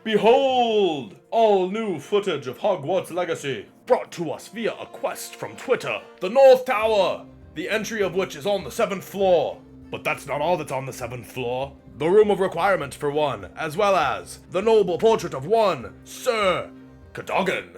Behold! All new footage of Hogwarts Legacy, brought to us via a quest from Twitter. The North Tower! The entry of which is on the 7th floor. But that's not all that's on the 7th floor. The Room of Requirement for one, as well as the noble portrait of one Sir Cadogan.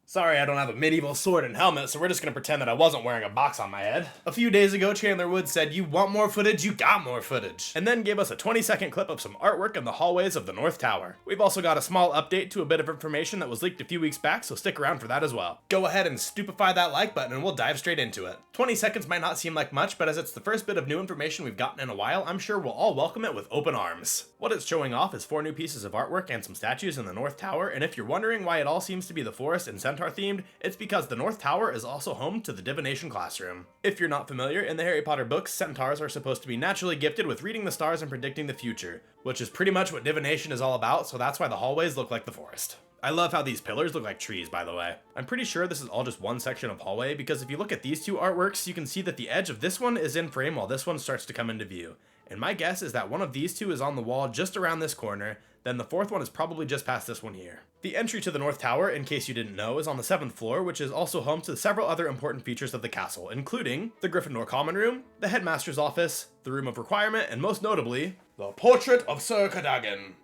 Sorry, I don't have a medieval sword and helmet, so we're just gonna pretend that I wasn't wearing a box on my head. A few days ago, Chandler Woods said, "You want more footage? You got more footage." And then gave us a 20-second clip of some artwork in the hallways of the North Tower. We've also got a small update to a bit of information that was leaked a few weeks back, so stick around for that as well. Go ahead and stupefy that like button and we'll dive straight into it. 20 seconds might not seem like much, but as it's the first bit of new information we've gotten in a while, I'm sure we'll all welcome it with open arms. What it's showing off is 4 new pieces of artwork and some statues in the North Tower, and if you're wondering why it all seems to be the forest and centaur themed, it's because the North Tower is also home to the Divination classroom. If you're not familiar, in the Harry Potter books, centaurs are supposed to be naturally gifted with reading the stars and predicting the future, which is pretty much what divination is all about, so that's why the hallways look like the forest. I love how these pillars look like trees, by the way. I'm pretty sure this is all just one section of hallway, because if you look at these two artworks, you can see that the edge of this one is in frame while this one starts to come into view. And my guess is that one of these two is on the wall just around this corner, then the fourth one is probably just past this one here. The entry to the North Tower, in case you didn't know, is on the 7th floor, which is also home to several other important features of the castle, including the Gryffindor Common Room, the Headmaster's Office, the Room of Requirement, and most notably, the Portrait of Sir Cadogan.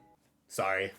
Sorry.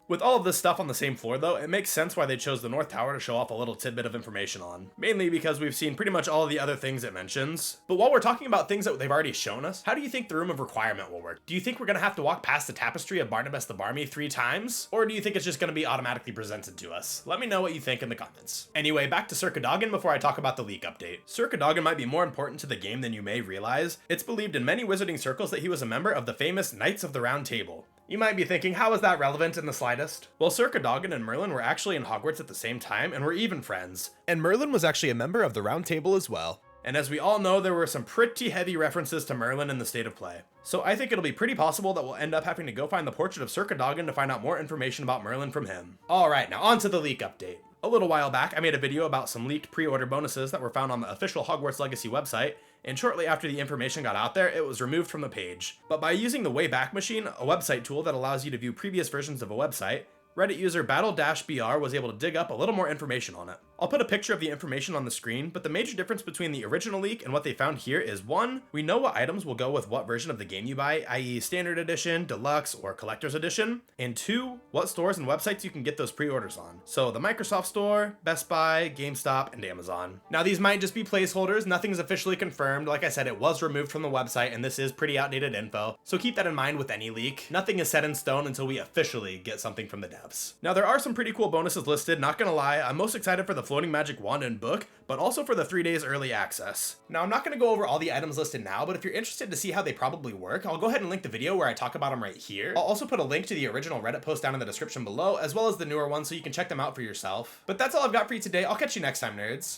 With all of this stuff on the same floor though, it makes sense why they chose the North Tower to show off a little tidbit of information on. Mainly because we've seen pretty much all of the other things it mentions. But while we're talking about things that they've already shown us, how do you think the Room of Requirement will work? Do you think we're gonna have to walk past the tapestry of Barnabas the Barmy 3 times? Or do you think it's just gonna be automatically presented to us? Let me know what you think in the comments. Anyway, back to Sir Cadogan before I talk about the leak update. Sir Cadogan might be more important to the game than you may realize. It's believed in many wizarding circles that he was a member of the famous Knights of the Round Table. You might be thinking, how is that relevant in the slightest? Well, Sir Cadogan and Merlin were actually in Hogwarts at the same time and were even friends. And Merlin was actually a member of the Round Table as well. And as we all know, there were some pretty heavy references to Merlin in the State of Play. So I think it'll be pretty possible that we'll end up having to go find the portrait of Sir Cadogan to find out more information about Merlin from him. Alright, now on to the leak update. A little while back, I made a video about some leaked pre-order bonuses that were found on the official Hogwarts Legacy website, and shortly after the information got out there, it was removed from the page. But by using the Wayback Machine, a website tool that allows you to view previous versions of a website, Reddit user Battle-BR was able to dig up a little more information on it. I'll put a picture of the information on the screen, but the major difference between the original leak and what they found here is 1, we know what items will go with what version of the game you buy, i.e. Standard Edition, Deluxe, or Collector's Edition, and 2, what stores and websites you can get those pre-orders on. So the Microsoft Store, Best Buy, GameStop, and Amazon. Now these might just be placeholders, nothing's officially confirmed. Like I said, it was removed from the website and this is pretty outdated info, so keep that in mind with any leak. Nothing is set in stone until we officially get something from the devs. Now there are some pretty cool bonuses listed, not gonna lie, I'm most excited for the Floating Magic Wand and book, but also for the 3 days early access. Now I'm not gonna go over all the items listed now, but if you're interested to see how they probably work, I'll go ahead and link the video where I talk about them right here. I'll also put a link to the original Reddit post down in the description below, as well as the newer one so you can check them out for yourself. But that's all I've got for you today, I'll catch you next time, nerds.